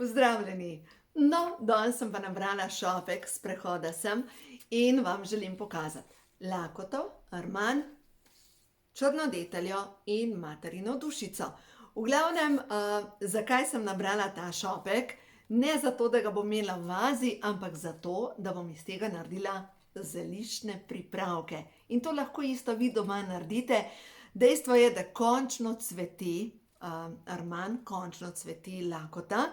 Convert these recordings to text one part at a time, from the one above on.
Pozdravljeni! No, danes sem pa nabrala šopek, sprehoda sem in vam želim pokazati lakoto, Arman, črno deteljo in materino dušico. V glavnem, zakaj sem nabrala ta šopek? Ne zato, da ga bom imela v vazi, ampak zato, da bom iz tega naredila zeliščne pripravke. In to lahko isto vi doma naredite. Dejstvo je, da končno cveti Arman, končno cveti lakota.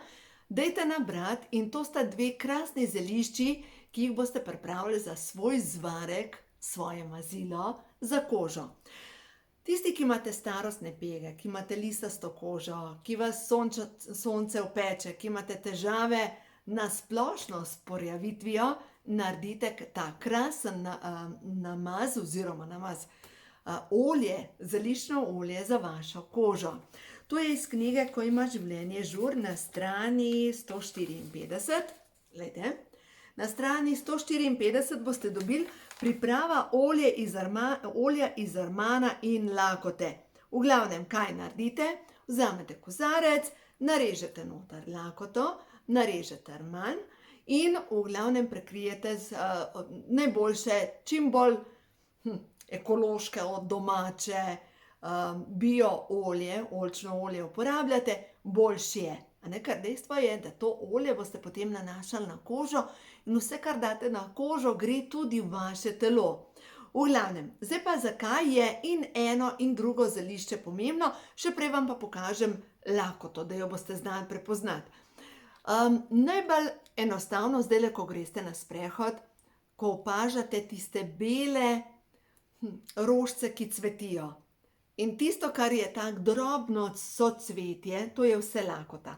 Dajte nabrati in to sta dve krasni zelišči, ki jih boste pripravili za svoj zvarek, svoje mazilo za kožo. Tisti, ki imate starostne pege, ki imate lisasto kožo, ki vas sonce opeče, ki imate težave na splošno s porjavitvijo, naredite ta krasen namaz oziroma olje, zeliščno olje za vašo kožo. To je iz knjige Ko ima življenje žur na strani 154. Glejte, na strani 154 boste dobili priprava olja iz Armana in lakote. V glavnem, kaj naredite? Vzamete kozarec, narežete noter lakoto, narežete Arman in v glavnem prekrijete z najboljše, čim bolj ekološke, domače, bio olje, oljčno olje uporabljate, boljše je. Ker dejstvo je, da to olje boste potem nanašali na kožo in vse, kar date na kožo, gre tudi v vaše telo. V glavnem, zdaj pa zakaj je in eno in drugo zelišče pomembno, še prej vam pa pokažem lakoto, da jo boste znali prepoznati. Najbolj enostavno zdajle, ko greste na sprehod, ko opažate tiste bele rožice, ki cvetijo. In tisto, kar je tako drobno socvetje, to je vse lakota.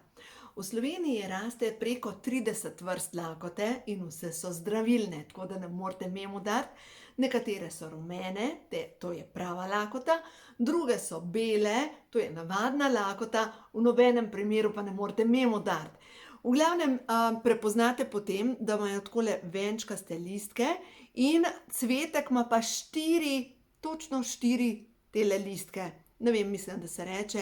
V Sloveniji raste preko 30 vrst lakote in vse so zdravilne, tako da ne morete mimo dati. Nekatere so rumene, to je prava lakota, druge so bele, to je navadna lakota, v nobenem primeru pa ne morete mimo dati. V glavnem, prepoznate potem, da imajo takole venčkaste listke in cvetek ima pa točno štiri tele listke. Ne vem, mislim, da se reče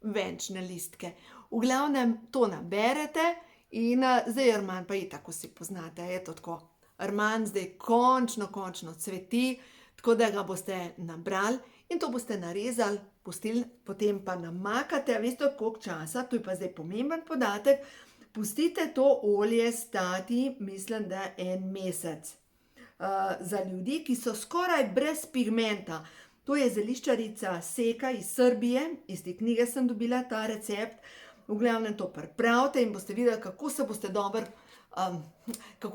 venčne listke. V glavnem, to naberete in zdaj Arman pa itak vsi poznate, je to tako. Arman zdaj končno cveti, tako da ga boste nabrali in to boste narezali, pustili, potem pa namakate, veste koliko časa, to je pa zdaj pomemben podatek, pustite to olje stati, mislim, da 1 mesec. Za ljudi, ki so skoraj brez pigmenta. To je zeliščarica Seka iz Srbije, iz te knjige sem dobila ta recept. V glavnem to pripravite in boste videli, kako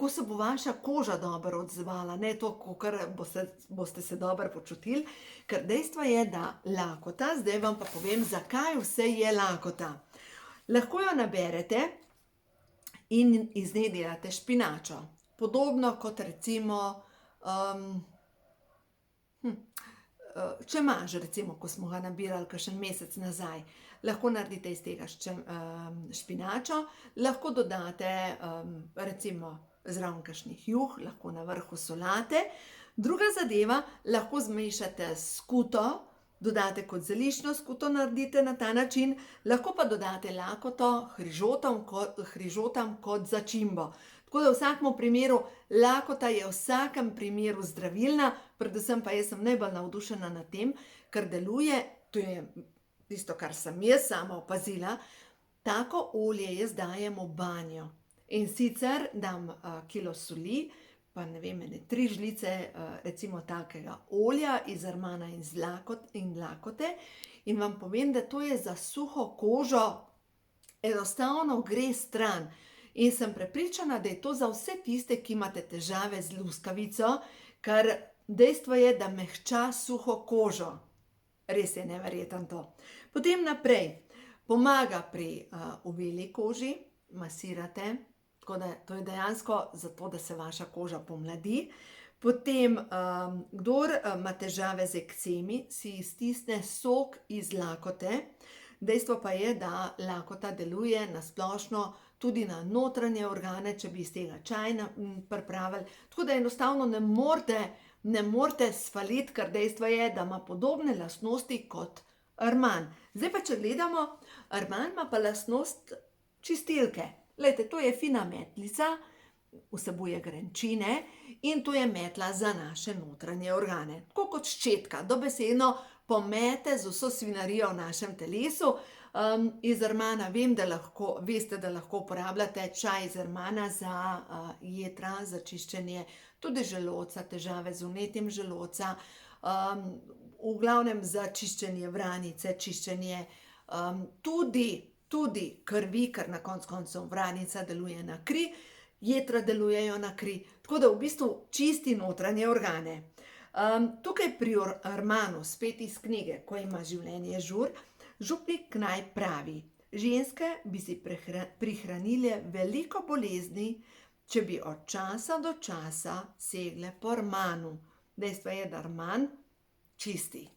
se bo vaša koža dobro odzvala. Ne to, kakor boste se dobro počutili. Ker dejstvo je, da lakota, zdaj vam pa povem, zakaj vse je lakota. Lahko jo naberete in iz nje delate špinačo. Podobno kot recimo čemaž, recimo, ko smo ga nabirali kakšen mesec nazaj. Lahko naredite iz tega špinačo, lahko dodate recimo zraven kakšnih juh, lahko na vrhu solate. Druga zadeva, lahko zmešate skuto, dodate kot zeliščno skuto, naredite na ta način, lahko pa dodate lakoto hrižotam kot začimbo. Tako da v vsakem primeru, lakota je v vsakem primeru zdravilna, predvsem pa jaz sem najbolj navdušena nad tem, ker deluje, to je tisto, kar sem jaz sama opazila, tako olje jaz dajem v banjo. In sicer dam kilo soli, pa ne vem, 3 žlice recimo takega olja iz Armana in lakote in vam povem, da to je za suho kožo, enostavno gre stran. In sem prepričana, da je to za vse tiste, ki imate težave z luskavico, ker dejstvo je, da mehča suho kožo. Res je neverjetno to. Potem naprej, pomaga pri ubeli koži, masirate, tako da to je dejansko zato, da se vaša koža pomladi. Potem, kdor ima težave z ekcemi, si stisne sok iz lakote. Dejstvo pa je, da lakota deluje na splošno tudi na notranje organe, če bi iz tega čaj pripravili. Tako da enostavno ne morete sfaliti, ker dejstvo je, da ima podobne lastnosti kot Arman. Zdaj pa, če gledamo, Arman ima pa lastnost čistilke. Glejte, to je fina metlica, vsebuje grenčine in to je metla za naše notranje organe. Tako kot ščetka, dobesedno pomete z vso svinarijo v našem telesu. Iz Armana veste, da lahko uporabljate čaj iz Armana za jetra, za čiščenje tudi želodca, težave z vnetjem želodca, v glavnem za čiščenje vranice, čiščenje tudi krvi, ker na koncu koncev vranica deluje na kri, jetra delujejo na kri, tako da v bistvu čisti notranje organe. Tukaj pri Armanu, spet iz knjige, Ko ima življenje žur, župnik naj pravi: ženske bi si prihranile veliko bolezni, če bi od časa do časa segle po Armanu. Dejstvo je, da Arman čisti.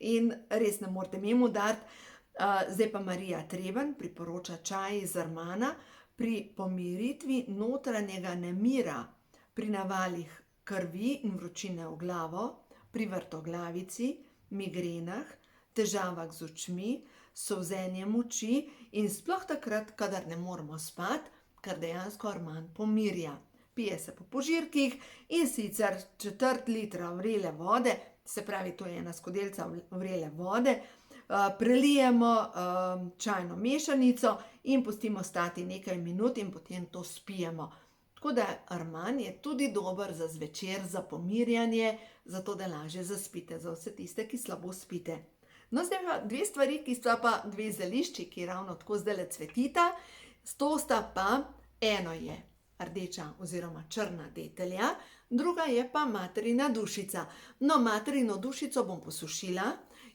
In res ne morete mimo dati. Zdaj pa Marija Treben priporoča čaj iz Armana pri pomiritvi notranjega nemira, pri navalih krvi in vročine v glavo, pri vrtoglavici, migrenah, težavah z očmi, solzenjem oči in sploh takrat, kadar ne moremo spati, ker dejansko Arman pomirja. Pije se po požirkih in sicer 1/4 litra vrele vode, se pravi, to je 1 skodelica vrele vode, prelijemo čajno mešanico in pustimo stati nekaj minut in potem to spijemo. Tako da Arman je tudi dober za zvečer, za pomirjanje, zato da lažje zaspite, za vse tiste, ki slabo spite. No, zdaj pa 2 stvari, ki sta pa 2 zelišči, ki ravno tako zdajle cvetita. To sta pa, eno je rdeča oziroma črna detelja, druga je pa materina dušica. No, materino dušico bom posušila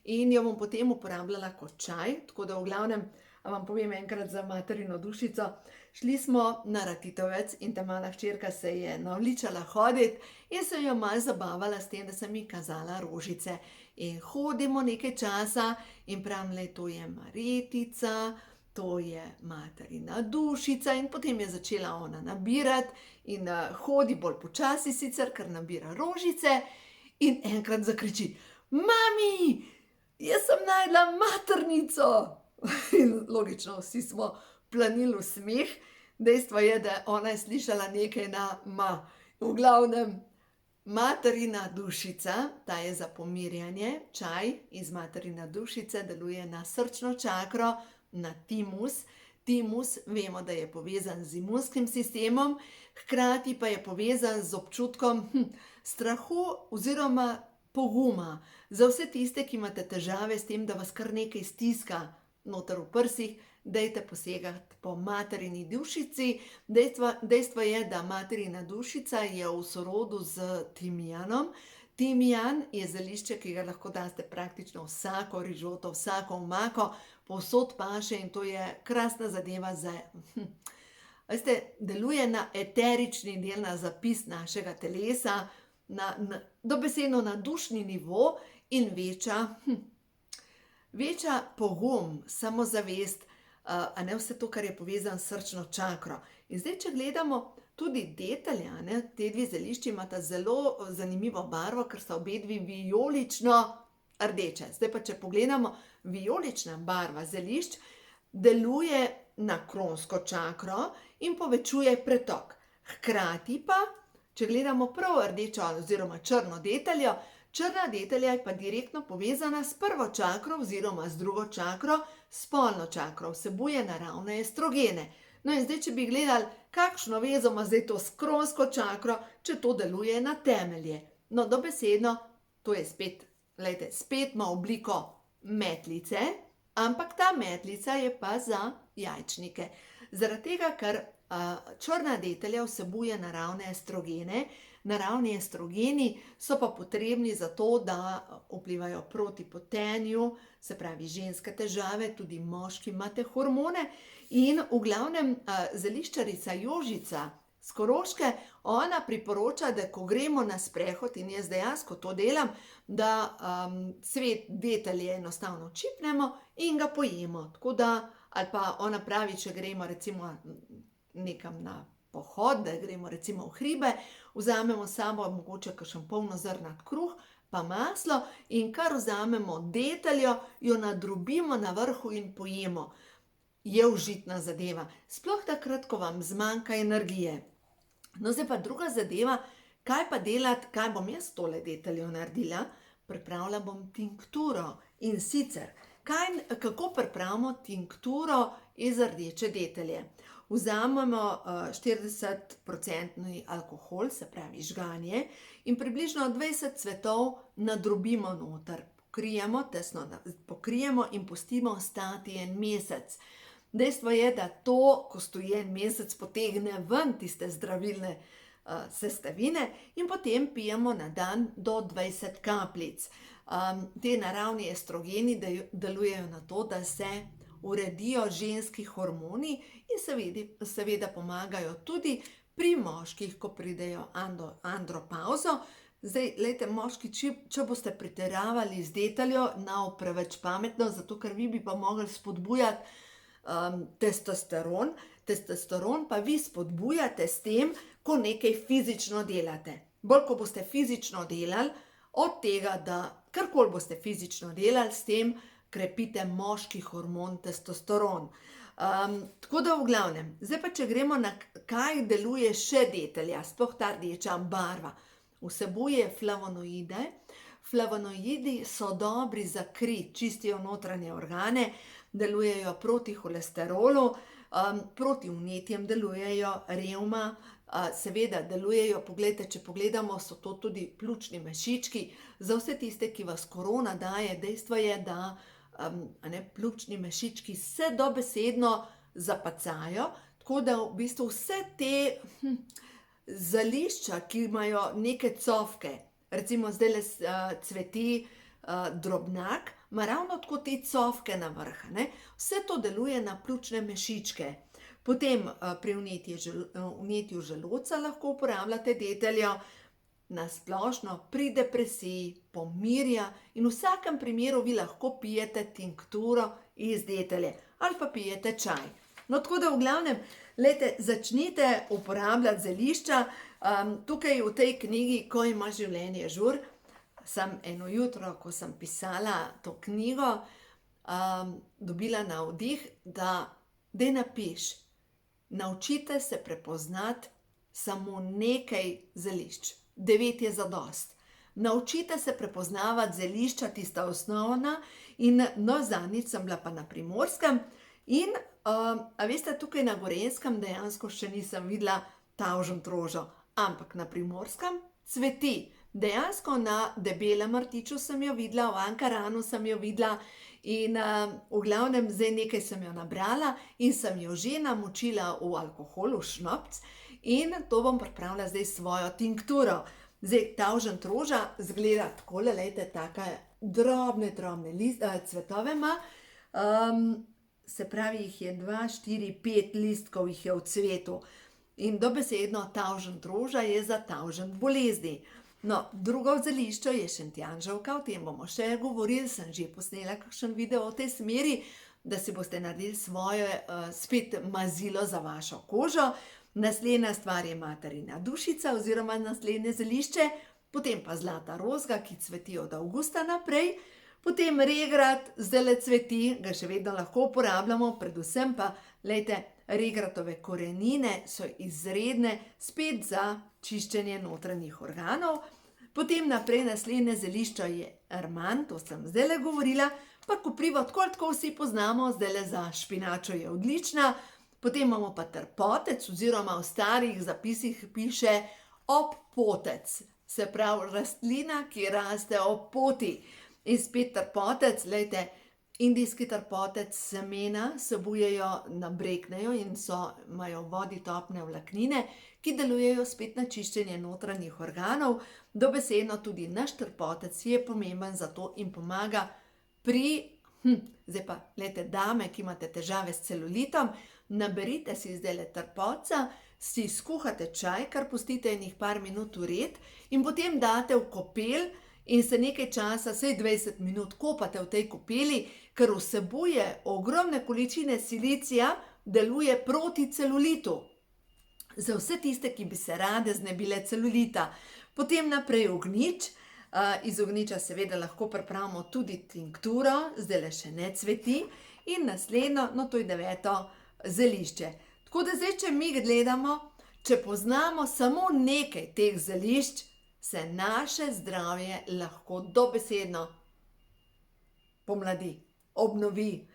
in jo bom potem uporabljala kot čaj, tako da v glavnem vam povem enkrat za materino dušico. Šli smo na Rakitovec in ta mala hčerka se je navličala hoditi in se jo malo zabavala s tem, da sem ji kazala rožice. In hodimo nekaj časa in pravim, to je Maretica, to je materina dušica, in potem je začela ona nabirati in hodi bolj počasi sicer, ker nabira rožice, in enkrat zakriči: "Mami, jaz sem našla maternico!" In logično, vsi smo planili v smeh. Dejstvo je, da ona je slišala nekaj na ma. V glavnem, materina dušica, ta je za pomirjanje, čaj iz materina dušice deluje na srčno čakro, na timus. Timus vemo, da je povezan z imunskim sistemom, hkrati pa je povezan z občutkom strahu oziroma poguma. Za vse tiste, ki imate težave s tem, da vas kar nekaj stiska noter v prsih, dajte posegati po materini dušici. Dejstvo je, da materina dušica je v sorodu z timijanom. Timijan je zelišče, ki ga lahko daste praktično vsako rižoto, vsako omako, povsod paše in to je krasna zadeva za, veste, deluje na eterični del, na zapis našega telesa, dobesedno na dušni nivo in veča pogum, samozavest, a ne vse to, kar je povezano s srčno čakro. In zdaj, če gledamo tudi detelja, te 2 zelišči imata zelo zanimivo barvo, ker sta obedvi vijolično rdeče. Zdaj pa, če pogledamo, vijolična barva zelišč deluje na kronsko čakro in povečuje pretok. Hkrati pa, če gledamo prav rdečo oziroma črno deteljo, črna detelja je pa direktno povezana s prvo čakro oziroma z drugo čakro, spolno čakro, vsebuje naravne estrogene. No in zdaj, če bi gledali, kakšno vezo ima zdaj to s kronsko čakro, če to deluje na temelje. No, dobesedno, to je spet, glejte, spet ima obliko metlice, ampak ta metlica je pa za jajčnike. Zaradi tega, ker črna detelja vsebuje naravne estrogene. Naravni estrogeni so pa potrebni za to, da vplivajo proti potenju, se pravi ženske težave, tudi moški imate hormone. In v glavnem zeliščarica Jožica s Koroške, ona priporoča, da ko gremo na sprehod, in jaz dejansko to delam, da cvet detelje enostavno čipnemo in ga pojemo. Tako da, ali pa ona pravi, če gremo recimo nekam na pohod, da gremo recimo v hribe, vzamemo sabo mogoče kakšen polnozrnat kruh, pa maslo, in kar vzamemo deteljo, jo nadrobimo na vrhu in pojemo. je užitna zadeva. Sploh takrat, ko vam zmanjka energije. No, zdaj pa druga zadeva, kaj pa delati, kaj bom jaz tole deteljo naredila? Pripravila bom tinkturo. In sicer, kako pripravimo tinkturo iz rdeče detelje? Vzamemo 40% alkohol, se pravi žganje, in približno 20 cvetov nadrobimo noter. Tesno pokrijemo in pustimo stati en mesec. Dejstvo je, da to, ko stoji en mesec, potegne ven tiste zdravilne sestavine in potem pijemo na dan do 20 kapljic. Te naravni estrogeni delujejo na to, da se uredijo ženski hormoni in seveda pomagajo tudi pri moških, ko pridejo andropavzo. Zdaj, glejte, moški, če boste pretiravali z deteljo, ne preveč pametno, zato ker vi bi pa mogli spodbujati testosteron. Testosteron pa vi spodbujate s tem, ko nekaj fizično delate. Bolj, ko boste fizično delali, od tega, da karkoli boste fizično delali, s tem krepite moški hormon testosteron. Tako da v glavnem, zdaj pa če gremo na kaj deluje še detelja, sploh ta rdeča barva. Vsebuje flavonoide. Flavonoidi so dobri za kri, čistijo notranje organe, delujejo proti holesterolu, proti vnetjem delujejo, revma, seveda delujejo, poglejte, če pogledamo, so to tudi pljučni mešički. Za vse tiste, ki vas korona daje, dejstvo je, da pljučni mešički se dobesedno zapacajo, tako da v bistvu vse te zelišča, ki imajo neke cofke, recimo zdajle cveti drobnjak, ima ravno tako te cofke na vrh, vse to deluje na pljučne mešičke. Potem pri vnetju želodca lahko uporabljate deteljo, na splošno pri depresiji, pomirja in v vsakem primeru vi lahko pijete tinkturo iz detelje ali pa pijete čaj. No, tako da v glavnem, glejte, začnite uporabljati zelišča. Tukaj v tej knjigi, Ko ima življenje žur, sem eno jutro, ko sem pisala to knjigo, dobila navdih, da napiš, naučite se prepoznati samo nekaj zelišč. 9 je zadost. Naučite se prepoznavati zelišča, tista osnovna, in no, zadnjič sem bila pa na Primorskem in a veste, tukaj na Gorenjskem dejansko še nisem videla tavžentrožo, ampak na Primorskem cveti. Dejansko na Debelem rtiču sem jo videla, v Ankaranu sem jo videla in v glavnem zdaj nekaj sem jo nabrala in sem jo že namočila v alkohol, v šnopec, in to bom pripravila zdaj svojo tinkturo. Zdaj, tavžentroža izgleda takole, lejte, taka drobne cvetove ima, se pravi, jih je 2, 4, 5 listkov jih je v cvetu. In dobesedno tavžentroža je za tavžent bolezni. No, drugo zelišče je šentjanževka, o tem bomo še govorili, sem že posnela kakšen video v tej smeri, da si boste naredili svoje spet mazilo za vašo kožo. Naslednja stvar je materina dušica oziroma naslednje zelišče, potem pa zlata rozga, ki cveti od avgusta naprej, potem regrat, zdajle cveti, ga še vedno lahko uporabljamo, predvsem pa, glejte, regratove korenine so izredne, spet za čiščenje notranjih organov. Potem naprej naslednje zelišče je rman, to sem zdajle govorila, pa koprivo tako vsi poznamo, zdajle za špinačo je odlična. Potem imamo pa trpotec, oziroma v starih zapisih piše oppotec, se pravi rastlina, ki raste ob poti. In spet trpotec, glejte, indijski trpotec semena vsebujejo, nabreknejo in imajo v vodi topne vlaknine, ki delujejo spet na čiščenje notranjih organov. Dobesedno tudi naš trpotec je pomemben za to in pomaga pri, zdaj pa, glejte, dame, ki imate težave s celulitom, naberite si zdajle trpotca, si skuhate čaj, kar pustite enih par minut vreti in potem date v kopel in se nekaj časa, vsaj 20 minut kopate v tej kopeli, ker vsebuje ogromne količine silicija, deluje proti celulitu. Za vse tiste, ki bi se rade znebile celulita. Potem naprej ognjič. Iz ognjiča seveda lahko pripravimo tudi tinkturo, zdajle še ne cveti. In naslednjo, no to je 9. zelišče. Tako da zdaj, če mi gledamo, če poznamo samo nekaj teh zelišč, se naše zdravje lahko dobesedno pomladi, obnovi.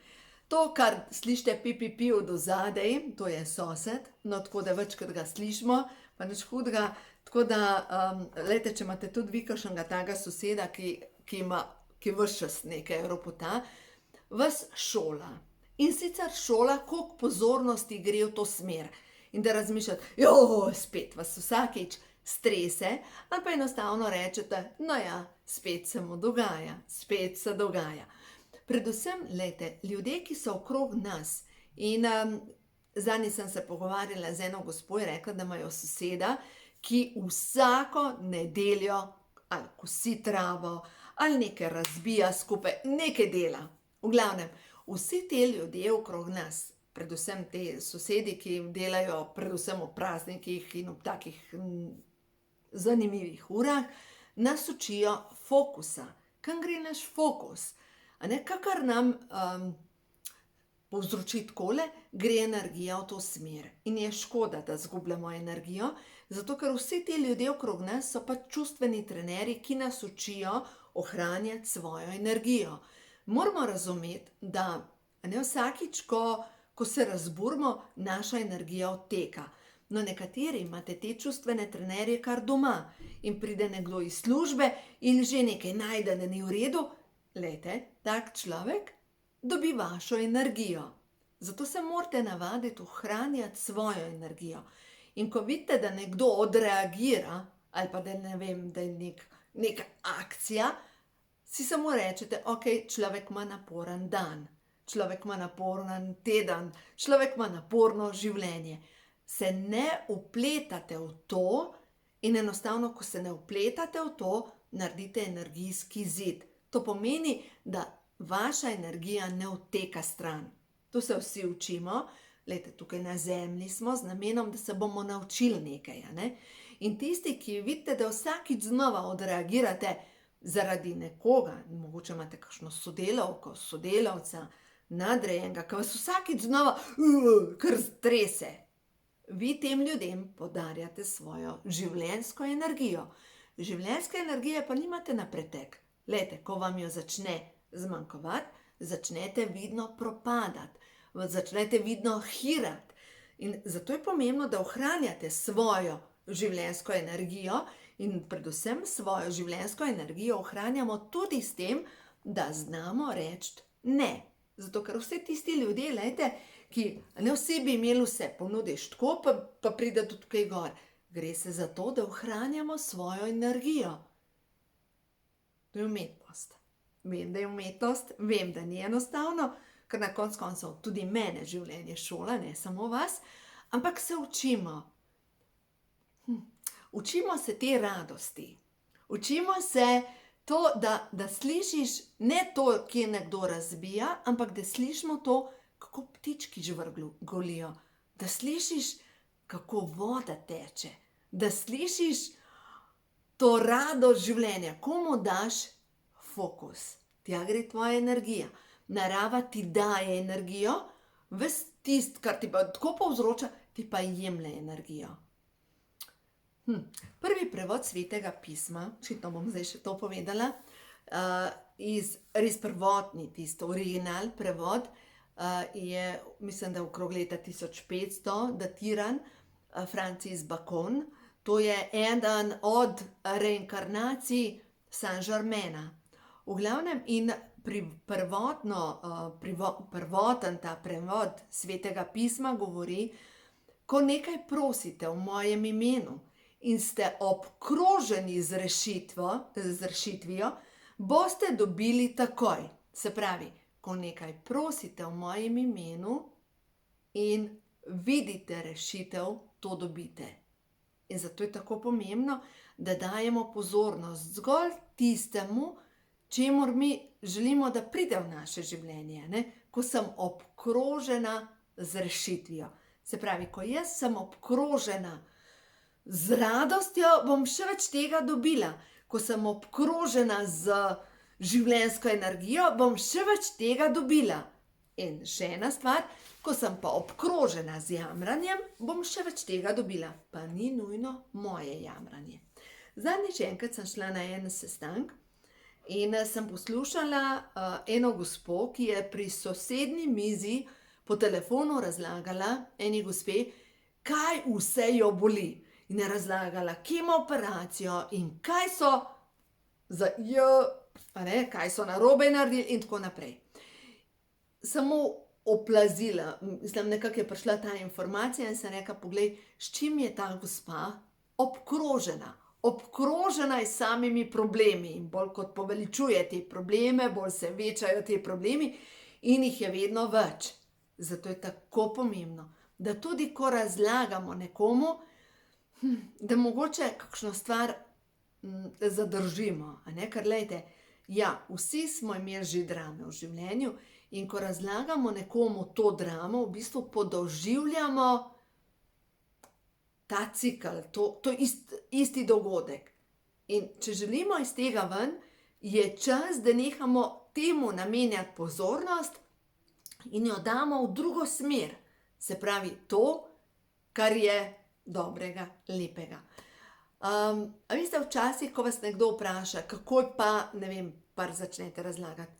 To, kar slišite pi od ozadej, to je sosed, no tako da večkrat ga slišimo, pa nič hudega. Tako da, glejte, če imate tudi vi kakšnega takega soseda, ki ves čas nekaj ropota, vas šola. In sicer šola, koliko pozornosti gre v to smer. In da razmišljate, spet vas vsakič strese, ali pa enostavno rečete, no ja, spet se mu dogaja, spet se dogaja. Predvsem, glejte, ljudje, ki so okrog nas, in zadnjič sem se pogovarjala z eno gospo, je rekla, da imajo soseda, ki vsako nedeljo ali kosi travo, ali nekaj razbija skupaj, nekaj dela. V glavnem, vsi te ljudje okrog nas, predvsem te sosedi, ki delajo predvsem v praznikih in ob takih zanimivih urah, nas učijo fokusa. Kam gre naš fokus? Kakor nam povzroči takole, gre energija v to smer. In je škoda, da zgubljamo energijo, zato ker vsi ti ljudje okrog nas so pač čustveni trenerji, ki nas učijo ohranjati svojo energijo. Moramo razumeti, da vsakič, ko se razburimo, naša energija odteka. No, nekateri imate te čustvene trenerje kar doma in pride nekdo iz službe in že nekaj najde, da ni v redu. Glejte, tak človek dobi vašo energijo. Zato se morate navaditi ohranjati svojo energijo. In ko vidite, da nekdo odreagira, ali pa da ne vem, da je neka akcija, si samo rečete, ok, človek ima naporen dan, človek ima naporen teden, človek ima naporno življenje. Se ne vpletate v to in enostavno, ko se ne vpletate v to, naredite energijski zid. To pomeni, da vaša energija ne odteka stran. To se vsi učimo. Glejte, tukaj na zemlji smo z namenom, da se bomo naučili nekaj. In tisti, ki vidite, da vsakič znova odreagirate zaradi nekoga, mogoče imate kakšno sodelavko, sodelavca, nadrejenega, ki vas vsakič znova kar strese. Vi tem ljudem podarjate svojo življenjsko energijo. Življenjske energije pa nimate na pretek. Glejte, ko vam jo začne zmanjkovati, začnete vidno propadati, začnete vidno hirati. In zato je pomembno, da ohranjate svojo življenjsko energijo in predvsem svojo življenjsko energijo ohranjamo tudi s tem, da znamo reči ne. Zato, ker vsi tisti ljudje, glejte, ki ne vsi bi imeli vse, ponudiš tako, pa pride do tukaj gor. Gre se za to, da ohranjamo svojo energijo. To je umetnost. Vem, da je umetnost, vem, da ni enostavno, ker na koncu koncev tudi mene življenje šola, ne samo vas, ampak se učimo. Učimo se te radosti. Učimo se to, da slišiš ne to, kje nekdo razbija, ampak da slišimo to, kako ptički žvrgolijo. Da slišiš, kako voda teče. Da slišiš to radost življenja. Komu daš fokus? Tja gre tvoja energija. Narava ti daje energijo, ves tist, kar ti pa tako povzroča, ti pa jemlje energijo. Prvi prevod Svetega pisma, očitno bom zdaj še to povedala, res prvotni, tisto original prevod, je, mislim, da okrog leta 1500 datiran, Francis Bacon. To je eden od reinkarnacij Saint-Germaina. V glavnem, in prvoten ta prevod Svetega pisma govori, ko nekaj prosite v mojem imenu in ste obkroženi z rešitvijo, boste dobili takoj. Se pravi, ko nekaj prosite v mojem imenu in vidite rešitev, to dobite. In zato je tako pomembno, da dajemo pozornost zgolj tistemu, čemur mi želimo, da pride v naše življenje, ko sem obkrožena z rešitvijo. Se pravi, ko jaz sem obkrožena z radostjo, bom še več tega dobila. Ko sem obkrožena z življenjsko energijo, bom še več tega dobila. In še ena stvar, ko sem pa obkrožena z jamranjem, bom še več tega dobila, pa ni nujno moje jamranje. Zadnjič enkrat sem šla na en sestanek in sem poslušala eno gospo, ki je pri sosednji mizi po telefonu razlagala eni gospe, kaj vse jo boli. In je razlagala kemooperacijo in kaj so kaj so narobe naredili in tako naprej. Samo oplazila, mislim, nekako je prišla ta informacija in sem rekla, poglej, s čim je ta gospa obkrožena. Obkrožena je s samimi problemi in bolj kot poveličuje te probleme, bolj se večajo te problemi in jih je vedno več. Zato je tako pomembno, da tudi ko razlagamo nekomu, da mogoče kakšno stvar zadržimo, ker glejte, ja, vsi smo imeli že drame v življenju in ko razlagamo nekomu to dramo, v bistvu podoživljamo ta cikel, to isti dogodek. In če želimo iz tega ven, je čas, da nehamo temu namenjati pozornost in jo damo v drugo smer. Se pravi to, kar je dobrega, lepega. A veste, včasih, ko vas nekdo vpraša, kako pa, ne vem, par začnete razlagati,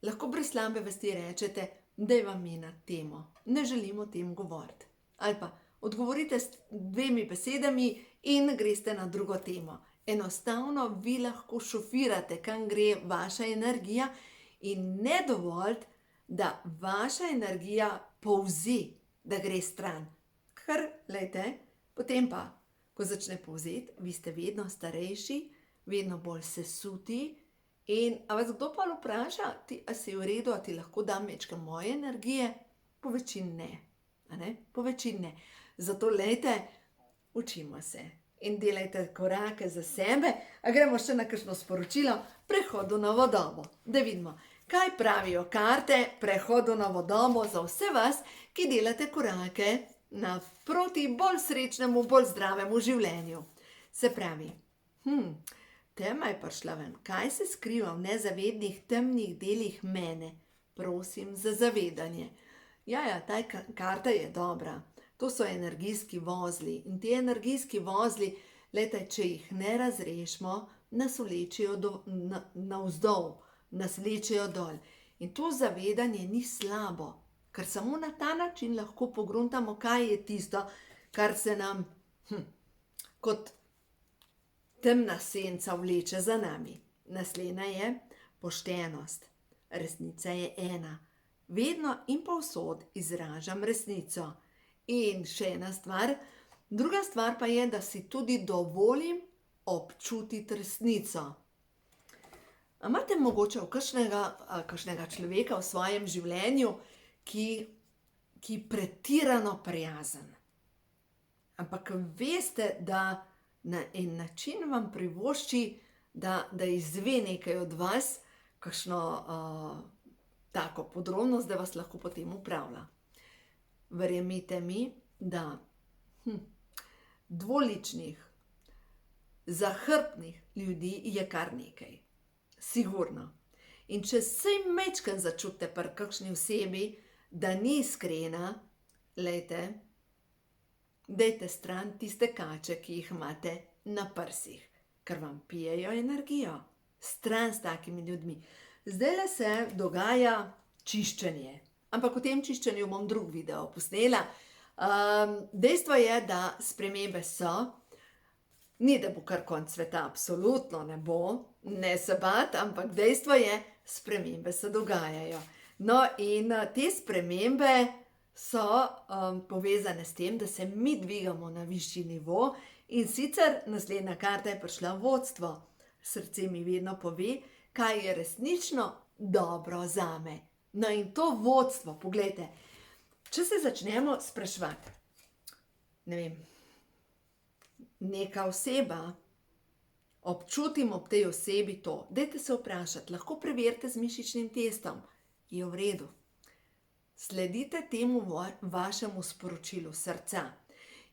lahko brez slabe vesti rečete, dajva mi na temo, ne želim o tem govoriti. Ali pa odgovorite s 2 besedami in greste na drugo temo. Enostavno vi lahko šofirate, kam gre vaša energija in ne dovolite, da vaša energija povzi, da gre stran. Ker, glejte, potem pa, ko začne povzeti, vi ste vedno starejši, vedno bolj sesuti in a vas kdo pa vpraša, a si v redu, a ti lahko dam majčkeno moje energije? Po večini ne. Po večini ne. Zato, glejte, učimo se in delajte korake za sebe. A gremo še na kakšno sporočilo? Prehod v novo dobo. Da vidimo, kaj pravijo karte prehodu v novo dobo za vse vas, ki delate korake naproti bolj srečnemu, bolj zdravemu življenju. Se pravi, tema je prišla ven. Kaj se skriva v nezavednih temnih delih mene? Prosim za zavedanje. Ja, ta karta je dobra. To so energijski vozli in ti energijski vozli, glejte, če jih ne razrešimo, nas vlečejo navzdol, nas vlečejo dol. In to zavedanje ni slabo, ker samo na ta način lahko pogruntamo, kaj je tisto, kar se nam kot temna senca vleče za nami. Naslednja je poštenost. Resnica je ena. Vedno in povsod izražam resnico. In še ena stvar, druga stvar pa je, da si tudi dovolim občutiti resnico. A imate mogoče kakšnega človeka v svojem življenju, ki pretirano prijazen? Ampak veste, da na en način vam privošči, da izve nekaj od vas, kakšno tako podrobnost, da vas lahko potem upravlja. Verjemite mi, da dvoličnih, zahrbtnih ljudi je kar nekaj. Sigurno. In če vsaj majčkeno začutite pri kakšni osebi, da ni iskrena, glejte, dajte stran tiste kače, ki jih imate na prsih, ker vam pijejo energijo. Stran s takimi ljudmi. Zdajle se dogaja čiščenje. Ampak o tem čiščenju bom drug video posnela. Dejstvo je, da spremembe so. Ni, da bo kar konec sveta, absolutno ne bo. Ne se bati, ampak dejstvo je, spremembe se dogajajo. No in te spremembe so povezane s tem, da se mi dvigamo na višji nivo in sicer naslednja karta je prišla vodstvo. Srce mi vedno pove, kaj je resnično dobro zame. No in to vodstvo, poglejte, če se začnemo spraševati, ne vem, neka oseba, občutim ob tej osebi to, dajte se vprašati, lahko preverite z mišičnim testom, je v redu. Sledite temu vašemu sporočilu srca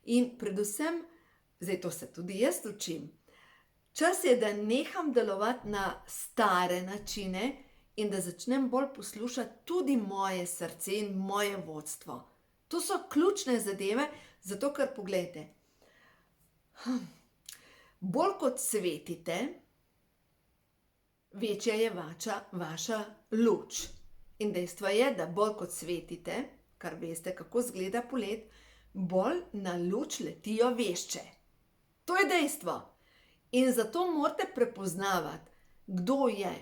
in predvsem, zdaj to se tudi jaz učim, čas je, da neham delovati na stare načine in da začnem bolj poslušati tudi moje srce in moje vodstvo. To so ključne zadeve, zato ker poglejte, bolj kot svetite, večja je vaša luč. In dejstvo je, da bolj kot svetite, kar veste, kako izgleda polet, bolj na luč letijo vešče. To je dejstvo. In zato morate prepoznavati, kdo je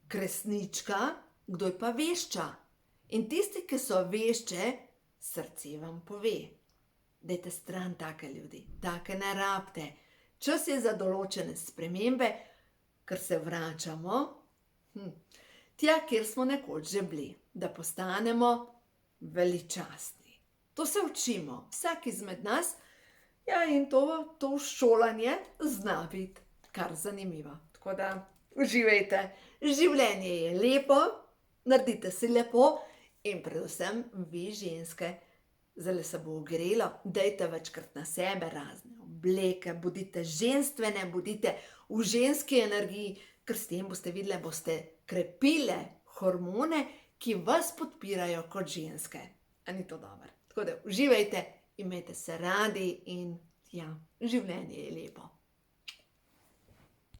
kresnička, kdo je pa vešča. In tisti, ki so vešče, srce vam pove. Dajte stran take ljudi, take ne rabite. Čas je za določene spremembe, ker se vračamo tja, kjer smo nekoč že bili, da postanemo veličastni. To se učimo, vsak izmed nas, ja, in to šolanje zna biti kar zanimivo. Tako da uživajte, življenje je lepo, naredite si lepo in predvsem vi ženske, zelo se bo ogrelo, dajte večkrat na sebe razne obleke, bodite ženstvene, bodite v ženski energiji, ker s tem boste videli, boste krepile hormone, ki vas podpirajo kot ženske. A ni to dobro? Tako da uživajte, imejte se radi in ja, življenje je lepo.